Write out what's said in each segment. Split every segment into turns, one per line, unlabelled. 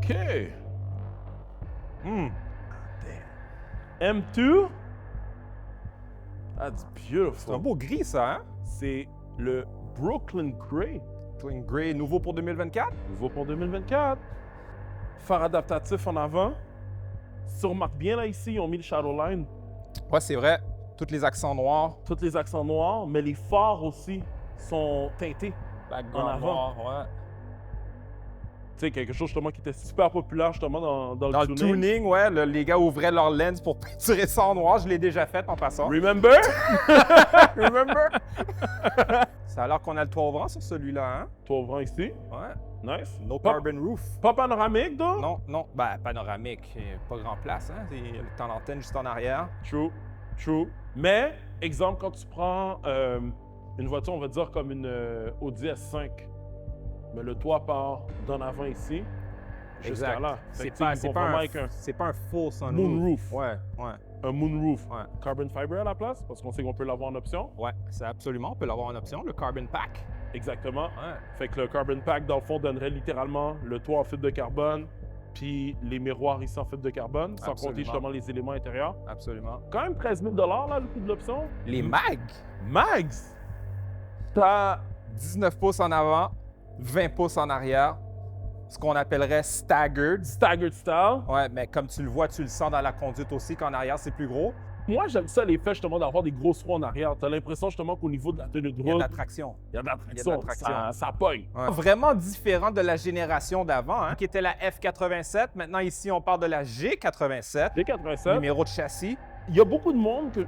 OK. M2. That's beautiful.
C'est un beau gris, ça, hein?
C'est le Brooklyn Grey.
Twin Grey, nouveau pour 2024?
Nouveau pour 2024. Phare adaptatif en avant. Si tu remarques bien là ici, ils ont mis le Shadowline.
Ouais, c'est vrai. Tous les accents noirs.
Tous les accents noirs, mais les phares aussi sont teintés.
Background
En avant.
noir, ouais.
Tu sais, quelque chose justement qui était super populaire justement dans
Dans
le
le
tuning.
tuning, ouais, les gars ouvraient leur lens pour peinturer ça en noir. Je l'ai déjà fait en passant.
Remember?
Remember? Ça a l'air qu'on a le toit ouvrant sur celui-là, hein?
Toi, ouvrant ici.
Ouais.
Nice.
No
Pas-
carbon roof.
Pas panoramique, donc?
Non, non. Ben, panoramique. Pas grand place, hein? T'as l'antenne juste en arrière.
True. True. Mais, exemple, quand tu prends une voiture, on va dire comme une Audi S5, mais le toit part d'en avant ici jusqu'à là. Fait que, tu sais, ils vont vraiment avec
C'est pas un full sunroof.
moonroof.
Ouais, ouais,
Un moonroof.
ouais.
Carbon fiber à la place, parce qu'on sait qu'on peut l'avoir en option.
Ouais, c'est absolument. On peut l'avoir en option, le carbon pack.
Exactement.
Ouais.
Fait que le carbon pack, dans le fond, donnerait littéralement le toit en fibre de carbone, puis les miroirs ici en fibre de carbone, sans
Absolument.
compter justement les éléments intérieurs.
Absolument.
Quand même 13 000 là, le coût de l'option.
Les mags,
Mags! T'as
19 pouces en avant, 20 pouces en arrière. Ce qu'on appellerait staggered.
staggered style.
Ouais, mais comme tu le vois, tu le sens dans la conduite aussi qu'en arrière, c'est plus gros.
Moi, j'aime ça l'effet justement d'avoir des grosses roues en arrière. T'as l'impression justement qu'au niveau de la tenue de
Il y a de
route,
la traction.
il y a de la
Il y a de
traction.
la traction.
Ça pogne.
Ouais. Vraiment différent de la génération d'avant, hein, qui était la F87. Maintenant, ici, on parle de la G87,
D87.
numéro de châssis.
Il y a beaucoup de monde que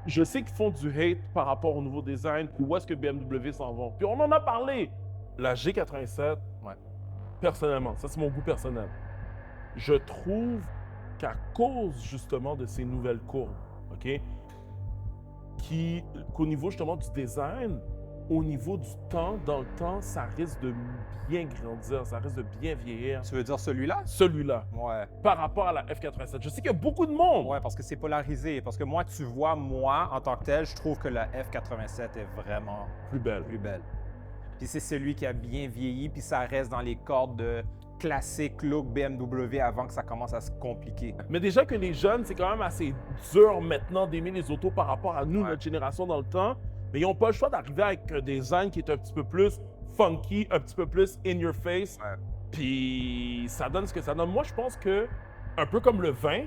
je sais qui font du hate par rapport au nouveau design, puis où est-ce que BMW s'en vont. Puis on en a parlé. La G87,
Ouais.
personnellement, ça c'est mon goût personnel. Je trouve qu'à cause justement de ces nouvelles courbes, OK, qu'au niveau justement du design, au niveau du temps, dans le temps, ça risque de bien grandir, ça risque de bien vieillir.
Tu veux dire celui-là?
Celui-là,
Ouais.
par rapport à la F87. Je sais qu'il y a beaucoup de monde.
Ouais, parce que c'est polarisé. Parce que moi, tu vois, moi, en tant que tel, je trouve que la F87 est vraiment
Plus belle.
plus belle. Puis c'est celui qui a bien vieilli, puis ça reste dans les cordes de classique look BMW avant que ça commence à se compliquer.
Mais déjà que les jeunes, c'est quand même assez dur maintenant d'aimer les autos par rapport à nous,
Ouais.
notre génération dans le temps. Mais ils n'ont pas le choix d'arriver avec un design qui est un petit peu plus funky, un petit peu plus in your face.
Ouais.
Puis ça donne ce que ça donne. Moi, je pense que, un peu comme le vin,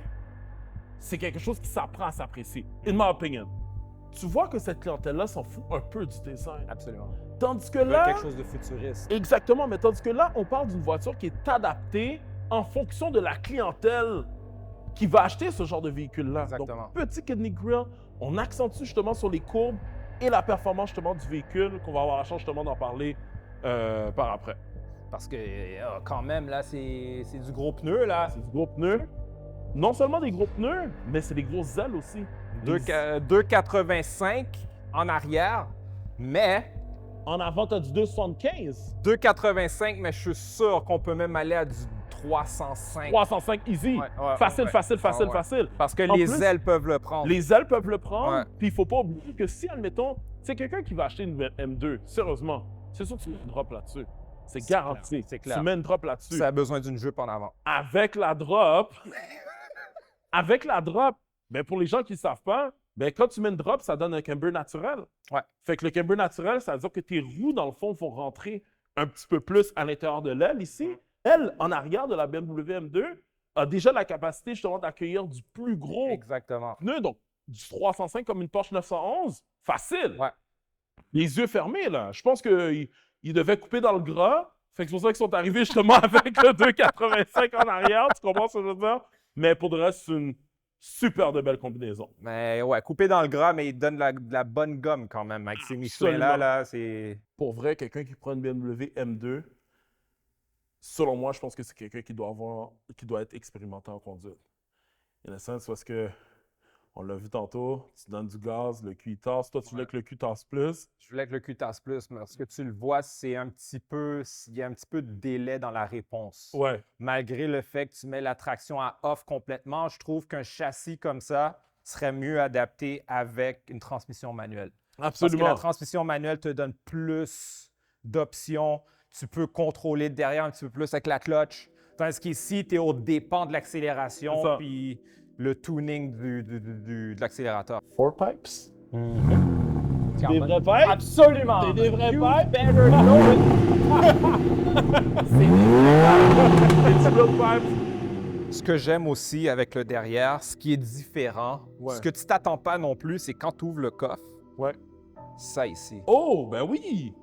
c'est quelque chose qui s'apprend à s'apprécier, in my opinion. Tu vois que cette clientèle-là s'en fout un peu du design.
Absolument.
Tandis que
Ça veut
là...
quelque chose de futuriste.
Exactement, mais tandis que là, on parle d'une voiture qui est adaptée en fonction de la clientèle qui va acheter ce genre de véhicule-là.
Exactement.
Donc, petit kidney grill, on accentue justement sur les courbes et la performance justement du véhicule, qu'on va avoir la chance justement d'en parler par après.
Parce que quand même, là, c'est du gros pneu, là.
C'est du gros pneu. Non seulement des gros pneus, mais c'est des grosses ailes aussi.
2,85 en arrière, mais
En avant, tu as du 275.
2,85, mais je suis sûr qu'on peut même aller à du 305.
305 easy.
Ouais, ouais,
facile,
ouais.
facile, facile,
Ah ouais.
facile.
Parce que
En
les
plus,
ailes peuvent le prendre.
Les ailes peuvent le prendre.
Ouais.
Puis il faut pas oublier que si, admettons, c'est quelqu'un qui va acheter une M2, sérieusement, c'est sûr que tu mets une drop là-dessus. C'est garanti.
clair, c'est clair.
Tu mets une drop là-dessus.
Ça a besoin d'une jupe en avant.
Avec la drop, ben pour les gens qui ne savent pas, ben quand tu mets une drop, ça donne un camber naturel.
Ouais.
Fait que le camber naturel, ça veut dire que tes roues, dans le fond, vont rentrer un petit peu plus à l'intérieur de l'aile ici. Elle, en arrière de la BMW M2, a déjà la capacité justement d'accueillir du plus gros
Exactement.
pneu, donc du 305 comme une Porsche 911, facile.
Ouais.
Les yeux fermés, là. Je pense qu'ils devaient couper dans le gras. Fait que c'est pour ça qu'ils sont arrivés justement avec le 285 en arrière. Tu comprends ce que je veux dire? Mais pour le reste, c'est une super de belle combinaison.
Mais ouais, coupé dans le gras, mais il donne de la bonne gomme quand même. Avec ces Michelin-là, là, c'est...
Pour vrai, quelqu'un qui prend une BMW M2, selon moi, je pense que c'est quelqu'un qui doit être expérimenté en conduite. In a sense, parce que on l'a vu tantôt, tu donnes du gaz, le cul il tasse. Toi, tu voulais que le cul tasse plus.
Je voulais que le cul tasse plus, mais ce que tu le vois, c'est un petit peu... Il y a un petit peu de délai dans la réponse.
Ouais.
Malgré le fait que tu mets la traction à off complètement, je trouve qu'un châssis comme ça serait mieux adapté avec une transmission manuelle. Parce que
Absolument.
la transmission manuelle te donne plus d'options. Tu peux contrôler derrière un petit peu plus avec la clutch. Tandis qu'ici, tu es au dépend de
C'est
l'accélération
ça.
puis le tuning de l'accélérateur.
4 pipes? Des
Carbone.
vrais pipes?
Absolument.
C'est des vrais
You
pipes?
better know it.
Des real pipes?
Ce que j'aime aussi avec le derrière, ce qui est différent,
Ouais.
ce que tu t'attends pas non plus, c'est quand tu ouvres le coffre,
Ouais.
ça ici.
Oh, ben oui!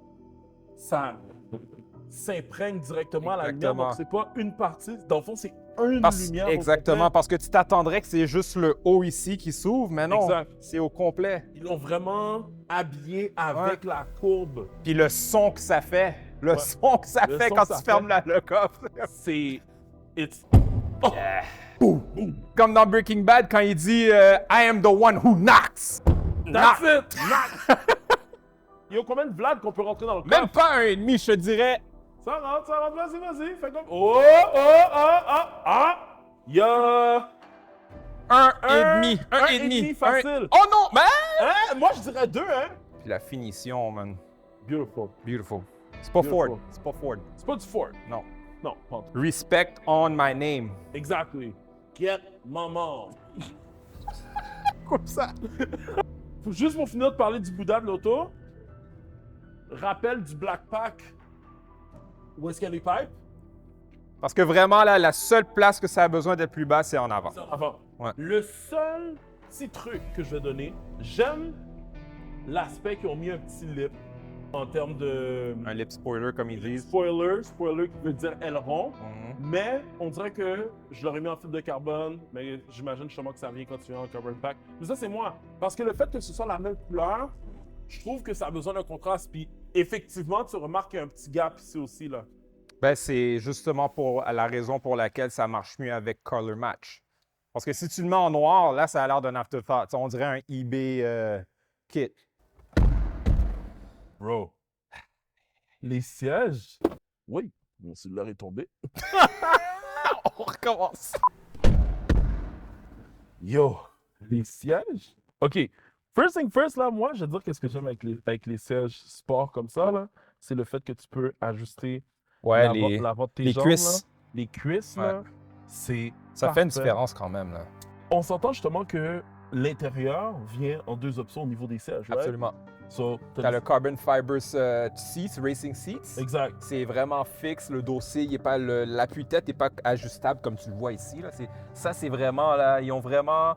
Ça s'imprègne directement à la lumière.
Exactement.
Donc, c'est pas une partie. Dans le fond, c'est une lumière. au
Exactement,
complet.
parce que tu t'attendrais que c'est juste le haut ici qui s'ouvre, mais non,
Exact.
c'est au complet.
Ils l'ont vraiment habillé avec la courbe.
Puis le son que ça fait, le
Ouais.
son que ça
Le
fait
son
quand
que ça
tu fermes le coffre.
C'est. It's.
Comme dans Breaking Bad, quand il dit I am the one who knocks.
That's it! Knock! Il y a combien de Vlad qu'on peut rentrer dans le coffre?
Même pas un et demi, je te dirais.
Ça rentre, vas-y. Fais comme. Oh! Il y a.
Un et demi. Un et demi.
facile.
Oh non, man!
Hein? Moi, je dirais 2, hein?
Puis la finition, man.
Beautiful.
Beautiful. C'est pas
Beautiful.
Ford. C'est pas Ford.
C'est pas du Ford.
Non.
Non, pas en tout.
Respect on my name.
Exactly. Get maman.
Comme ça.
Juste pour finir de parler du Bouddha de l'auto, rappel du Black Pack. Où est-ce qu'il y a les pipes?
Parce que vraiment, là, la seule place que ça a besoin d'être plus bas, c'est en avant.
Avant.
Ouais.
Le seul petit truc que je vais donner, j'aime l'aspect qu'ils ont mis un petit lip en termes de
Un lip spoiler, comme ils disent.
spoiler qui veut dire aileron.
Mhm.
Mais on dirait que je l'aurais mis en fibre de carbone, mais j'imagine justement que ça vient quand tu viens en carbon pack. Mais ça, c'est moi. Parce que le fait que ce soit la même couleur, je trouve que ça a besoin d'un contraste. Puis effectivement, tu remarques qu'il y a un petit gap ici aussi, là.
Ben, c'est justement pour la raison pour laquelle ça marche mieux avec Color Match. Parce que si tu le mets en noir, là, ça a l'air d'un afterthought. On dirait un eBay kit.
Bro. Les sièges. Oui, mon cellulaire est tombé.
On recommence.
Yo, les sièges. OK. First thing first, là, moi, je vais te dire qu'est-ce que j'aime avec les sièges sport comme ça, là. C'est le fait que tu peux ajuster
Ouais,
l'avant de tes
les
jambes,
cuisses.
là. Les cuisses, là. C'est
Ça fait une
parfait.
différence quand même, là.
On s'entend justement que l'intérieur vient en 2 options au niveau des sièges, right?
Absolument.
So,
T'as le Carbon Fibers seats, Racing Seats.
Exact.
C'est vraiment fixe. Le dossier, il est pas l'appui-tête n'est pas ajustable comme tu le vois ici. Là. Ça, c'est vraiment, là, ils ont vraiment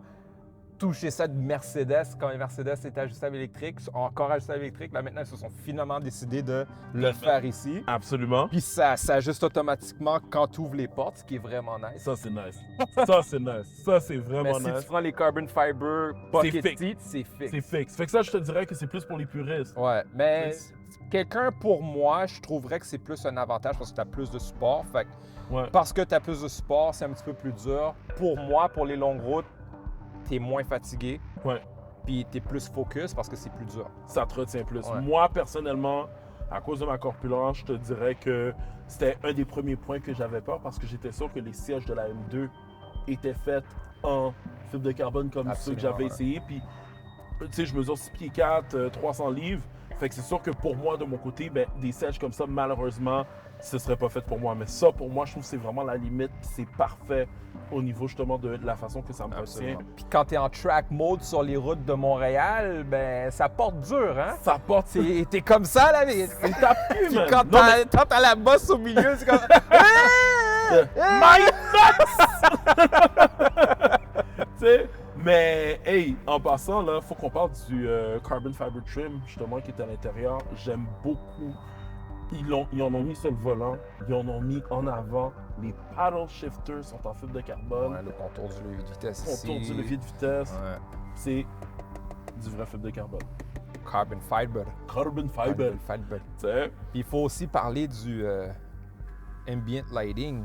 touché ça de Mercedes. Quand Mercedes était ajustable électrique, encore ajustable électrique, là maintenant, ils se sont finalement décidé de le faire ici.
Absolument.
Puis ça s'ajuste automatiquement quand tu ouvres les portes, ce qui est vraiment nice.
Ça, c'est nice. Ça, c'est nice. Ça, c'est
Mais
vraiment
si
nice.
tu prends les Carbon Fiber Pocket
fixe.
Seats, c'est fixe.
C'est fixe. Fait que ça, je te dirais que c'est plus pour les puristes.
Ouais, mais
Fixe.
quelqu'un pour moi, je trouverais que c'est plus un avantage parce que tu as plus de support. Fait que
Ouais.
parce que tu as plus de support, c'est un petit peu plus dur. Pour moi, pour les longues routes, tu es moins fatigué.
Ouais.
Puis tu es plus focus parce que c'est plus dur.
Ça te retient plus.
Ouais.
Moi, personnellement, à cause de ma corpulence, je te dirais que c'était un des premiers points que j'avais peur parce que j'étais sûr que les sièges de la M2 étaient faits en fibre de carbone comme ceux que
Absolument,
j'avais
ouais.
essayé. Puis, tu sais, je mesure 6 pieds 4, 300 livres. Fait que c'est sûr que pour moi, de mon côté, ben, des sièges comme ça, malheureusement, ce serait pas fait pour moi. Mais ça, pour moi, je trouve que c'est vraiment la limite. C'est parfait au niveau justement de la façon que ça me retient.
Puis quand tu es en track mode sur les routes de Montréal, ben ça porte dur, hein?
Ça porte.
T'es comme ça, là, mais
Il tape plus,
puis
man.
quand
Non, mais-
t'as la bosse au milieu, c'est comme.
My nuts! Tu sais, mais hey, en passant, là, faut qu'on parle du Carbon Fiber Trim, justement, qui est à l'intérieur. J'aime beaucoup. Ils en ont mis sur le volant, ils en ont mis en avant. Les paddle shifters sont en fibre de carbone.
Ouais, le contour du levier de vitesse ici.
Contour du levier de vitesse,
Ouais.
c'est du vrai fibre de carbone.
Carbon fiber.
Carbon Fiber,
Carbon fiber.
tu sais.
Puis il faut aussi parler du ambient lighting.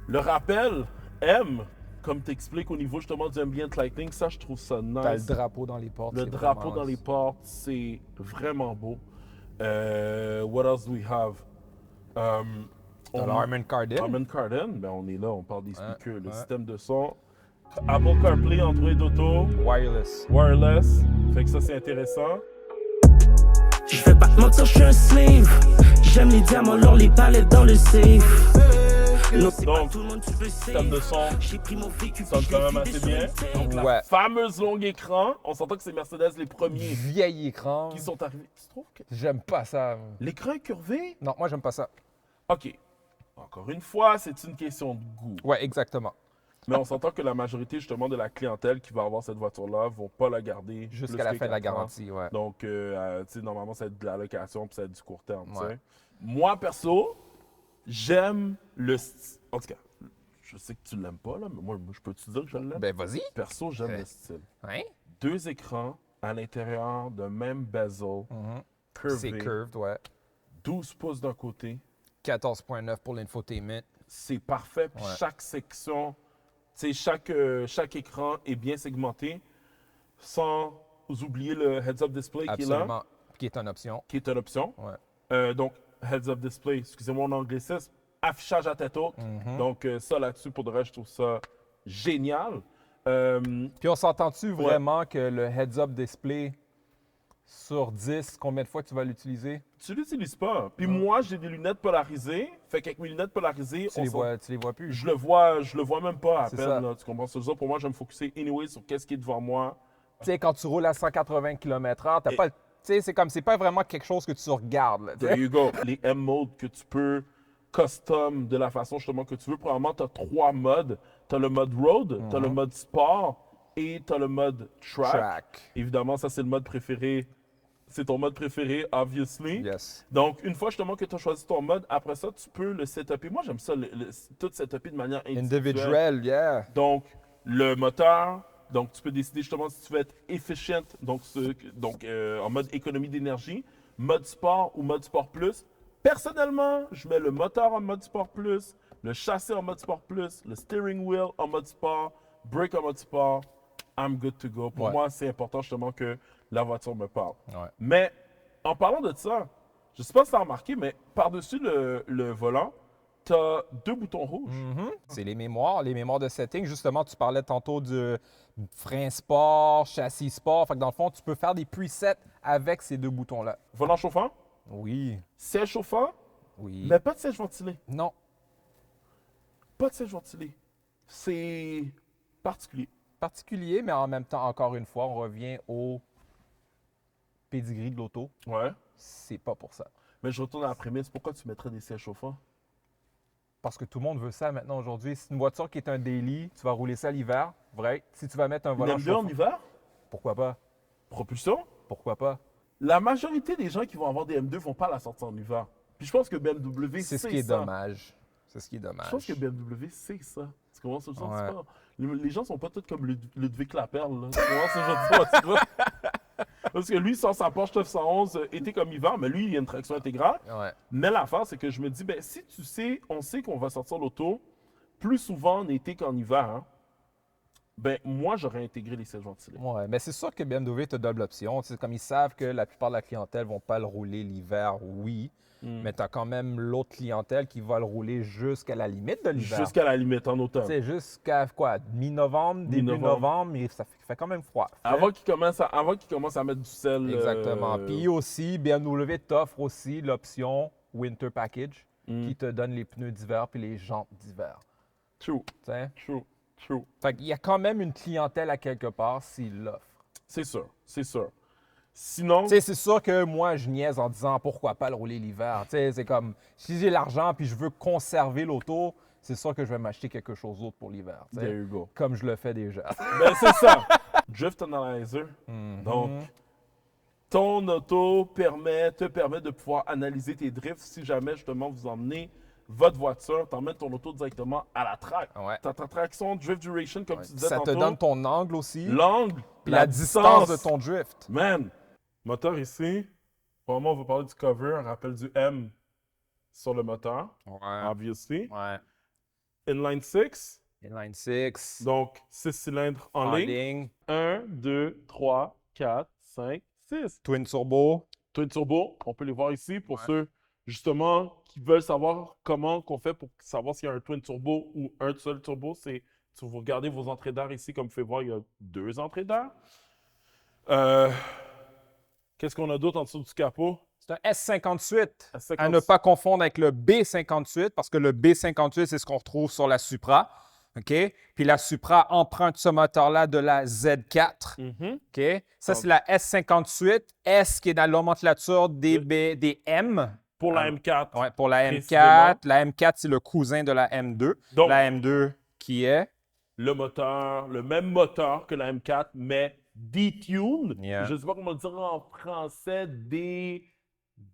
Le rappel M, comme tu expliques au niveau justement du ambient lighting, ça, je trouve ça nice.
T'as le drapeau dans les portes.
Le
c'est
drapeau
vraiment
dans les
nice.
portes, c'est vraiment beau. What else do we have?
T'as
On-
l'Harman Kardon.
Harman Kardon, ben on est là, on parle des speakers, le
ouais.
système de son. Apple CarPlay, Android Auto,
Wireless.
wireless. Fait que ça, c'est intéressant.
Je vais pas te mentir, je suis un slave. J'aime les diamants, l'or, les palettes dans le safe. Non, c'est pas
Donc,
tout le monde, tu veux
système de son
J'ai pris mon vécu,
sonne quand même assez bien. Donc,
Ouais.
la fameuse longue écran, on s'entend que c'est Mercedes les premiers
Vieil écran.
qui sont arrivés. Tu trouves que
J'aime pas ça.
l'écran est curvé?
Non, moi, j'aime pas ça.
OK. Encore une fois, c'est une question de goût.
Ouais, exactement.
Mais on s'entend que la majorité, justement, de la clientèle qui va avoir cette voiture-là ne vont pas la garder
Jusqu'à
plus
la
que
fin de la
4 ans.
garantie, ouais.
Donc, tu sais, normalement, ça va être de la location puis ça va être du court terme. tu sais.
Ouais.
Moi, perso, j'aime le style. En tout cas, je sais que tu l'aimes pas, là, mais moi, je peux te dire que je l'aime.
Ben, vas-y.
Perso, j'aime
Ouais.
le style.
Hein?
2 écrans à l'intérieur d'un même bezel,
C'est
curvé,
curved, ouais.
12 pouces d'un côté.
14.9 pour l'infotainment.
C'est parfait. Puis
Ouais.
chaque section, tu sais, chaque écran est bien segmenté, sans oublier le heads-up display qui est là,
Absolument. Qui est une option.
qui est une option.
Ouais.
Donc, heads-up display, excusez-moi mon anglicisme, affichage à tête haute. Donc, ça là-dessus, pour de vrai, je trouve ça génial.
Puis on s'entend-tu vraiment que le heads-up display sur 10, combien de fois tu vas l'utiliser?
Tu l'utilises pas. Puis moi, j'ai des lunettes polarisées. Fait qu'avec mes lunettes polarisées,
Tu les vois plus.
je le vois même pas à
C'est
peine.
ça.
Là, tu comprends ce que je veux dire? Pour moi, je vais me focuser anyway sur qu'est-ce qui est devant moi.
Tu sais, quand tu roules à 180 km/h, t'as
Et-
pas le- tu sais, c'est comme, c'est pas vraiment quelque chose que tu regardes. Là, tu sais.
There you go. Les M-modes que tu peux custom de la façon justement que tu veux. Probablement, tu as 3 modes. Tu as le mode road, tu as le mode sport et tu as le mode track. Évidemment, ça, c'est le mode préféré. C'est ton mode préféré, obviously.
Yes.
Donc, une fois justement que tu as choisi ton mode, après ça, tu peux le setuper. Moi, j'aime ça, tout setuper de manière individuelle.
Individual, yeah.
Donc, le moteur, donc tu peux décider justement si tu veux être efficient, donc, en mode économie d'énergie, mode sport ou mode sport plus. Personnellement, je mets le moteur en mode sport plus, le châssis en mode sport plus, le steering wheel en mode sport, brake en mode sport. I'm good to go. Pour
Ouais.
moi, c'est important justement que la voiture me parle.
Ouais.
Mais en parlant de ça, je ne sais pas si tu as remarqué, mais par-dessus le volant, tu as 2 boutons rouges.
C'est les mémoires de setting. Justement, tu parlais tantôt du frein sport, châssis sport. Fait que dans le fond, tu peux faire des presets avec ces 2 boutons-là.
Volant chauffant,
Oui.
siège chauffant,
Oui.
mais pas de siège ventilé.
Non.
Pas de siège ventilé. C'est particulier.
Particulier, mais en même temps, encore une fois, on revient au pedigree de l'auto.
Ouais.
C'est pas pour ça.
Mais je retourne à la prémisse. Pourquoi tu mettrais des sièges chauffants?
Parce que tout le monde veut ça maintenant aujourd'hui. C'est une voiture qui est un daily, tu vas rouler ça l'hiver, vrai. Si tu vas mettre un
Une
volant
M2 en
chauffant,
hiver?
pourquoi pas?
Propulsion?
Pourquoi pas?
La majorité des gens qui vont avoir des M2 vont pas la sortir en hiver. Puis je pense que BMW
C'est
sait
ce qui est
ça.
dommage. C'est ce qui est dommage.
Je pense que BMW sait ça. Tu comprends ce que je veux dire?
Ouais.
C'est pas- Les gens sont pas tous comme Ludwig Laperle. Là. Tu comprends ce que je veux dire? Tu vois? Parce que lui, sort sa Porsche 911 été comme hiver, mais lui, il y a une traction intégrale.
Ouais.
Mais l'affaire, c'est que je me dis, ben, si tu sais, on sait qu'on va sortir l'auto plus souvent en été qu'en hiver, hein, ben, moi, j'aurais intégré les sièges ventilés.
Ouais, mais c'est sûr que BMW te double option. C'est comme ils savent que la plupart de la clientèle ne vont pas le rouler l'hiver, oui. Mais tu as quand même l'autre clientèle qui va le rouler jusqu'à la limite de l'hiver.
Jusqu'à la limite, en automne.
C'est jusqu'à quoi? Mi-novembre, début
Mi-novembre.
novembre, mais ça fait quand même froid.
Avant qu'il commence à mettre du sel.
Exactement. Puis aussi, BMW t'offre aussi l'option Winter Package
Mm.
qui te donne les pneus d'hiver puis les jantes d'hiver.
True,
Tu sais?
true.
Fait qu'il y a quand même une clientèle à quelque part s'il l'offre.
C'est sûr, c'est sûr. Sinon,
Tu sais, c'est sûr que moi, je niaise en disant pourquoi pas le rouler l'hiver. Tu sais, c'est comme si j'ai l'argent puis je veux conserver l'auto, c'est sûr que je vais m'acheter quelque chose d'autre pour l'hiver. Tu sais.
there you go.
Comme je le fais déjà.
Ben, c'est ça. Drift Analyzer.
Mhm.
Donc, ton auto te permet de pouvoir analyser tes drifts si jamais justement vous emmenez votre voiture, t'emmènes ton auto directement à la track.
Ouais.
T'as ta traction, drift duration, comme
Ouais.
tu disais
Ça te
tantôt.
donne ton angle aussi,
L'angle,
puis la distance de ton drift.
Man, moteur ici. Probablement, on va parler du cover. Un rappel du M sur le moteur,
Ouais.
obviously.
Ouais.
Inline 6,
Inline 6.
donc 6 cylindres en ligne. 1, 2, 3, 4, 5, 6.
Twin turbo.
Twin turbo, on peut les voir ici pour
Ouais.
ceux justement qui veulent savoir comment qu'on fait pour savoir s'il y a un twin turbo ou un seul turbo. C'est si vous regardez vos entrées d'air ici, comme vous pouvez voir, il y a 2 entrées d'air. Qu'est-ce qu'on a d'autre en dessous du capot?
C'est un S58,
S58.
à ne pas confondre avec le B58, parce que le B58, c'est ce qu'on retrouve sur la Supra. OK? Puis la Supra emprunte ce moteur-là de la Z4.
Mhm.
OK? Ça, c'est la S58. S qui est dans la nomenclature des M.
Pour la M4.
Ouais, pour la
Précisément.
M4. La M4, c'est le cousin de la M2.
Donc,
La M2 qui est...
le même moteur que la M4, mais detune.
Yeah.
Je ne sais pas comment le dire en français.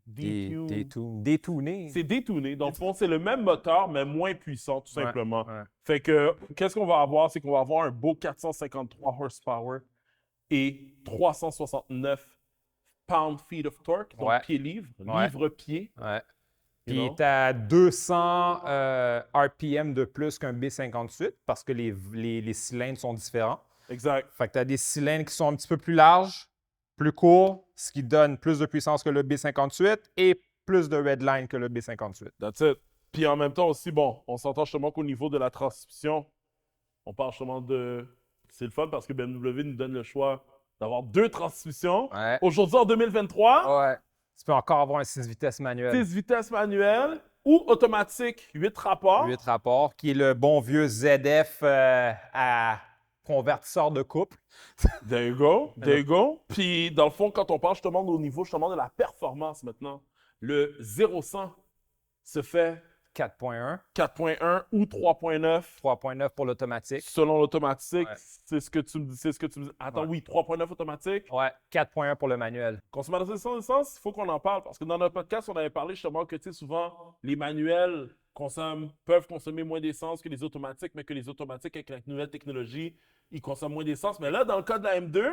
Détouné.
C'est détuné. Dans le fond, c'est le même moteur, mais moins puissant, tout
Ouais,
simplement.
ouais.
Fait que, qu'est-ce qu'on va avoir? C'est qu'on va avoir un beau 453 horsepower et 369 pound-feet of torque, donc
Ouais.
pied-livre,
Ouais.
livre-pied.
Ouais.
you
Puis
know?
tu as 200 RPM de plus qu'un B58 parce que les cylindres sont différents.
Exact.
Fait que tu as des cylindres qui sont un petit peu plus larges, plus courts, ce qui donne plus de puissance que le B58 et plus de redline que le B58.
That's it. Puis en même temps aussi, bon, on s'entend justement qu'au niveau de la transmission, on parle justement de... C'est le fun parce que BMW nous donne le choix d'avoir 2 transmissions.
Ouais.
Aujourd'hui, en 2023,
Ouais. Tu peux encore avoir un 6 vitesses manuel.
6 vitesses manuelles ou automatique, 8 rapports.
8 rapports, qui est le bon vieux ZF à convertisseur de couple.
There you go, there you go. Puis dans le fond, quand on parle justement au niveau justement de la performance maintenant, le 0-100 se fait
4.1,
4.1 ou 3.9
3.9 pour l'automatique.
selon l'automatique.
Ouais.
C'est ce que tu me dis. C'est ce que tu me dis. Attends,
Ouais.
oui, 3.9 automatique.
Ouais, 4.1 pour le manuel.
Consommateur d'essence, il faut qu'on en parle parce que dans notre podcast, on avait parlé justement que tu sais, souvent, les manuels peuvent consommer moins d'essence que les automatiques, mais que les automatiques, avec la nouvelle technologie, ils consomment moins d'essence. Mais là, dans le cas de la M2,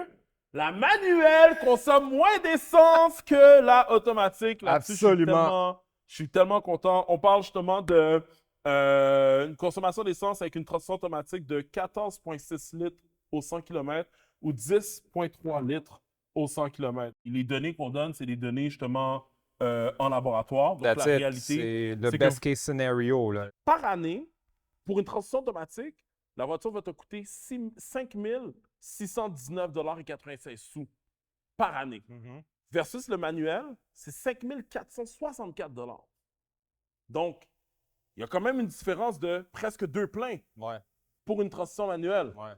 la manuelle consomme moins d'essence que la automatique. Là-dessus,
Absolument.
Je suis tellement content. On parle justement de une consommation d'essence avec une transmission automatique de 14,6 litres au 100 km ou 10,3 litres au 100 km. Les données qu'on donne, c'est des données justement en laboratoire. Donc,
That's
la
it.
réalité,
C'est le
c'est
best
que
case scenario. Là.
par année, pour une transition automatique, la voiture va te coûter 5 619,96 $ par année. Versus le manuel, c'est 5 464 $. Donc, il y a quand même une différence de presque 2 pleins
Ouais,
pour une transition manuelle.
ouais.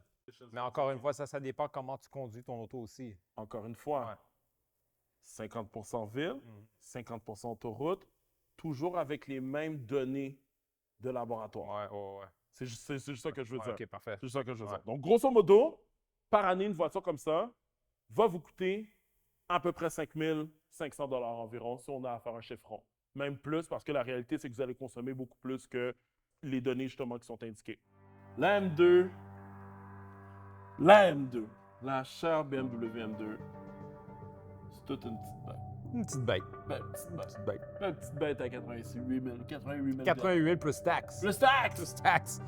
Mais encore une fois, ça dépend comment tu conduis ton auto aussi.
Encore une fois,
Ouais.
50% ville, 50% autoroute, toujours avec les mêmes données de laboratoire.
Ouais.
C'est juste ça que je veux dire.
OK, parfait.
C'est juste ça que je veux
Ouais.
dire. Donc, grosso modo, par année, une voiture comme ça va vous coûter à peu près 5 500 $ environ si on a à faire un chiffron. Même plus parce que la réalité, c'est que vous allez consommer beaucoup plus que les données justement qui sont indiquées. La M2, la chère BMW M2, c'est toute une petite bête.
Une petite bête.
Petite bête. Une petite bête à 88 000.
88 000 plus taxes.
Plus taxe!
Plus taxes.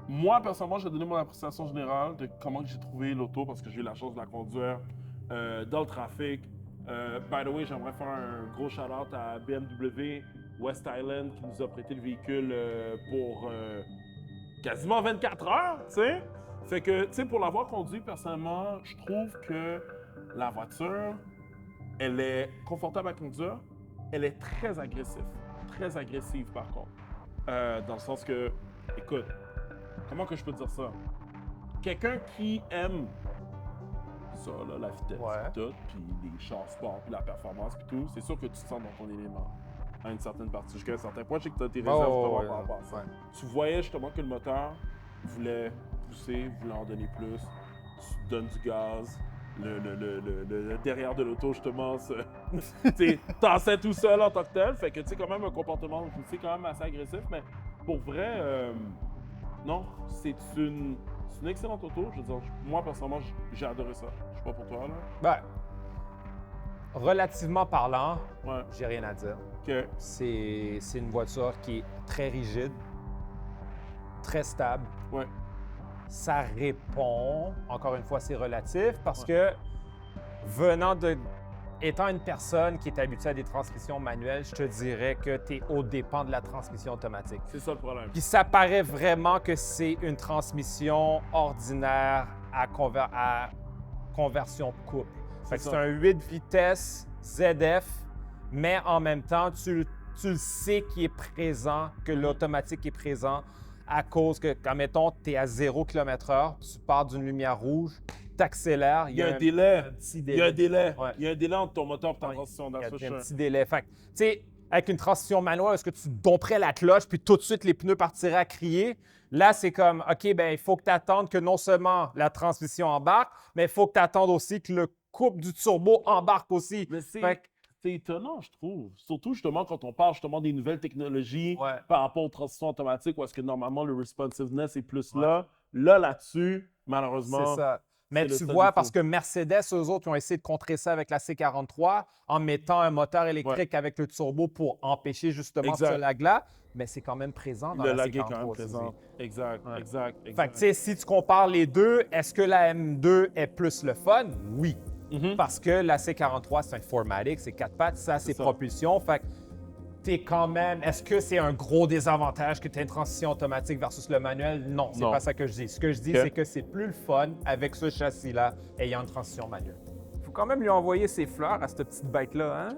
Moi, personnellement, je vais donner mon appréciation générale de comment j'ai trouvé l'auto parce que j'ai eu la chance de la conduire dans le trafic. By the way, j'aimerais faire un gros shout-out à BMW West Island qui nous a prêté le véhicule pour quasiment 24 heures, tu sais. Fait que, tu sais, pour l'avoir conduit, personnellement, je trouve que la voiture, elle est confortable à conduire, elle est très agressive. Très agressive, par contre. Dans le sens que, écoute, comment que je peux dire ça? Quelqu'un qui aime ça, là, la vitesse,
Ouais.
tout, puis les chars sport, puis la performance, puis tout, c'est sûr que tu te sens dans ton élément à une certaine partie. Jusqu'à un certain point, je sais que tu as tes réserves
Oh,
par rapport à ça.
ouais.
Tu voyais justement que le moteur voulait pousser, voulait en donner plus. Tu donnes du gaz. Le derrière de l'auto, justement, t'en tout seul en tant que tel. Fait que, tu sais, quand même un comportement, je sais, quand même assez agressif. Mais pour vrai, non, c'est une excellente auto. Je veux dire, moi, personnellement, j'ai adoré ça. Je sais pas pour toi, là.
Ben, relativement parlant,
Ouais.
j'ai rien à dire.
OK.
C'est une voiture qui est très rigide, très stable.
Ouais.
Ça répond, encore une fois, c'est relatif parce que étant une personne qui est habituée à des transmissions manuelles, je te dirais que tu es au dépend de la transmission automatique.
C'est ça le problème.
Puis ça paraît vraiment que c'est une transmission ordinaire à conversion couple. Fait que
ça.
c'est un 8 vitesses ZF mais en même temps, tu le sais qu'il est présent, que l'automatique est présent à cause que, quand mettons, tu es à 0 km/h, tu pars d'une lumière rouge, tu accélères.
Il y a un délai.
Un petit
Il y a un délai.
Ouais.
Il y a un délai entre ton moteur et ta
Ouais,
transition
Il y a
d'air.
un petit délai. Fait que, tu sais, avec une transition manuelle, est-ce que tu domperais la cloche puis tout de suite les pneus partiraient à crier? Là, c'est comme, OK, ben il faut que tu attendes que non seulement la transmission embarque, mais il faut que tu attendes aussi que le couple du turbo embarque aussi.
Mais
Fait que-
c'est étonnant, je trouve. Surtout, justement, quand on parle justement des nouvelles technologies
Ouais.
par rapport aux transitions automatiques, où est-ce que normalement le responsiveness est plus là. Là-dessus, malheureusement.
C'est ça. Mais
c'est le
tu
seul
vois,
défaut.
parce que Mercedes, eux autres, ils ont essayé de contrer ça avec la C43 en mettant un moteur électrique avec le turbo pour empêcher justement
Exact.
ce lag-là. Mais c'est quand même présent dans
Le
la
lag est
C43.
quand même
aussi.
présent. Exact,
Ouais.
exact,
Fait que,
exact.
tu sais, si tu compares les deux, est-ce que la M2 est plus le fun? Oui.
Mhm.
Parce que la C43, c'est un 4MATIC, c'est 4 pattes, ça, c'est
ça.
propulsion. Fait que t'es quand même. Est-ce que c'est un gros désavantage que tu aies une transition automatique versus le manuel? Non, c'est
Non.
pas ça que je dis. Ce que je dis,
Ok.
c'est que c'est plus le fun avec ce châssis-là ayant une transition manuelle. Faut quand même lui envoyer ses fleurs à cette petite bête-là, hein?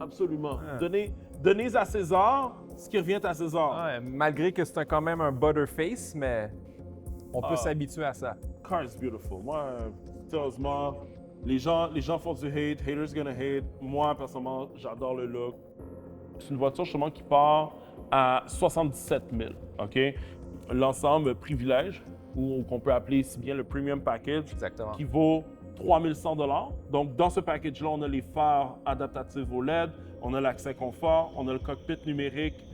Absolument.
Ah.
Donnez à César ce qui revient à César.
Ouais, malgré que c'est quand même un butterface, mais on peut
Ah.
s'habituer à ça.
Car is beautiful. Moi, sérieusement, les gens font du hate, haters gonna hate. Moi, personnellement, j'adore le look. C'est une voiture justement qui part à 77 000, OK? L'ensemble privilège, ou qu'on peut appeler si bien le premium package,
Exactement.
qui vaut 3100 $. Donc, dans ce package-là, on a les phares adaptatifs OLED, on a l'accès confort, on a le cockpit numérique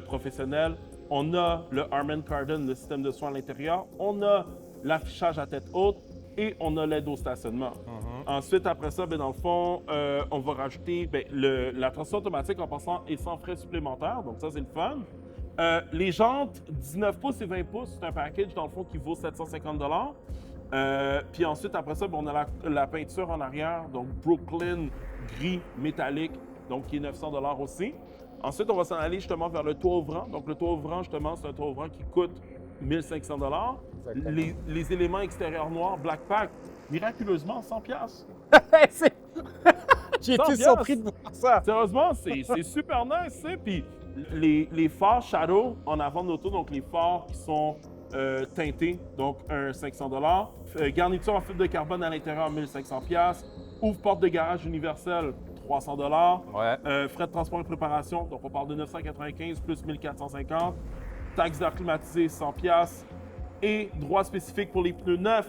professionnel, on a le Harman Kardon, le système de soins à l'intérieur, on a l'affichage à tête haute et on a l'aide au stationnement. Ensuite, après ça, ben, dans le fond, on va rajouter ben, la transition automatique en passant et sans frais supplémentaires, donc ça, c'est le fun. Les jantes, 19 pouces et 20 pouces, c'est un package, dans le fond, qui vaut 750 $. Puis ensuite, après ça, ben, on a la peinture en arrière, donc Brooklyn gris métallique, donc qui est 900 $ aussi. Ensuite, on va s'en aller justement vers le toit ouvrant. Donc, le toit ouvrant, justement, c'est un toit ouvrant qui coûte 1500 $.
Exactement.
Les éléments extérieurs noirs, Black Pack, miraculeusement, 100 $.
J'ai
100
été surpris de voir ça.
Sérieusement, c'est super nice, tu sais. Puis les phares Shadow en avant de l'auto, donc les phares qui sont teintés, donc un 500 $. Garniture en fibre de carbone à l'intérieur, 1500 $. Ouvre-porte de garage universel, 300 $.
Ouais.
Frais de transport et préparation, donc on parle de 995 plus 1450. Taxe d'air climatisée, 100 $. Et droits spécifiques pour les pneus neufs,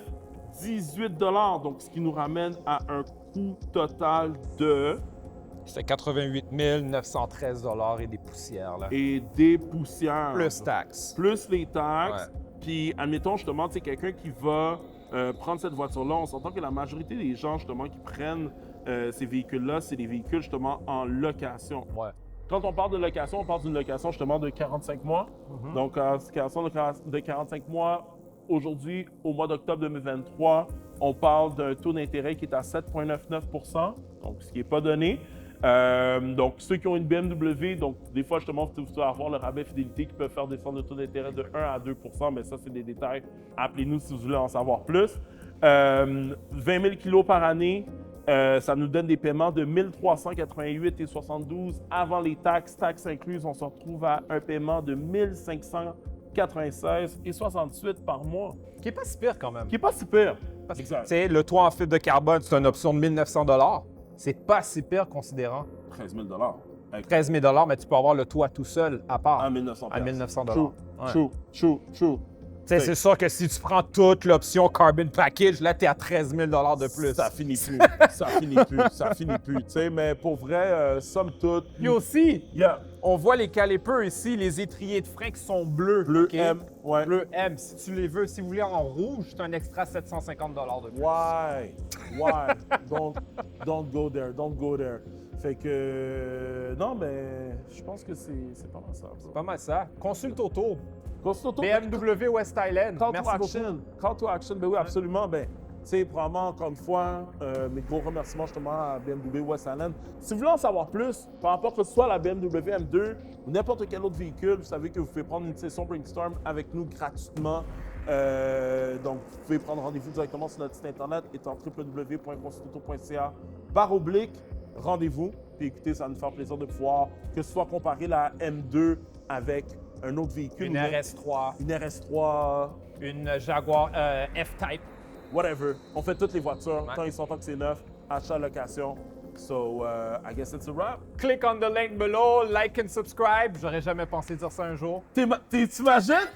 18 $. Donc, ce qui nous ramène à un coût total de...
C'est 88 913 $ et des poussières, là.
Et des poussières.
Plus taxes.
Plus les taxes. Puis, admettons, justement, tu sais, quelqu'un qui va prendre cette voiture-là, on s'entend que la majorité des gens, justement, qui prennent ces véhicules-là, c'est des véhicules, justement, en location.
Ouais.
Quand on parle de location, on parle d'une location, justement, de 45 mois. Donc, location de 45 mois, aujourd'hui, au mois d'octobre 2023, on parle d'un taux d'intérêt qui est à 7,99 %, donc ce qui n'est pas donné. Donc, ceux qui ont une BMW, donc des fois, justement, vous allez avoir le rabais fidélité qui peut faire descendre le taux d'intérêt de 1 à 2 %, mais ça, c'est des détails. Appelez-nous si vous voulez en savoir plus. 20 000 kilos par année, ça nous donne des paiements de 1388,72 avant les taxes. Taxes incluses, on se retrouve à un paiement de 1596,68 par mois,
Qui est pas si pire quand même.
qui n'est pas si pire.
Parce que,
Exact.
tu sais, le toit en fibre de carbone, c'est une option de 1900 $. C'est pas si pire considérant
13 000 avec
13 000 $, mais tu peux avoir le toit tout seul à part.
à 1900
À 1900
True,
Ouais.
true.
Tu sais, c'est sûr que si tu prends toute l'option Carbon Package, là, tu es à 13 000 $ de plus.
Ça finit plus. Ça finit plus. Tu sais, mais pour vrai, somme toute.
Puis aussi,
Yeah.
on voit les calipers ici, les étriers de frein qui sont bleus.
Bleu
OK?
M. Ouais.
Bleu M. Si tu les veux, si vous voulez en rouge, c'est un extra 750 $ de plus.
Why? Don't go there. Don't go there. Fait que. Non, mais je pense que c'est pas mal ça.
Pas mal ça. Consulte autour.
Consulte
BMW West Island.
Call to
Merci
action.
beaucoup.
Call to action, ben oui, absolument. Ben, tu sais, probablement, encore une fois, mes gros remerciements justement à BMW West Island. Si vous voulez en savoir plus, par rapport que ce soit la BMW M2 ou n'importe quel autre véhicule, vous savez que vous pouvez prendre une session Brainstorm avec nous gratuitement. Donc, vous pouvez prendre rendez-vous directement sur notre site internet étant www.consultauto.ca/rendez-vous. Puis écoutez, ça va nous faire plaisir de pouvoir, que ce soit comparer la M2 avec un autre véhicule.
Une RS3,
Une RS3,
une Jaguar F-Type.
whatever. On fait toutes les voitures,
Ouais.
tant ils sont tant que c'est neuf, achat, location. So, I guess it's a wrap.
Click on the link below, like and subscribe. J'aurais jamais pensé dire ça un jour.
T'imagines?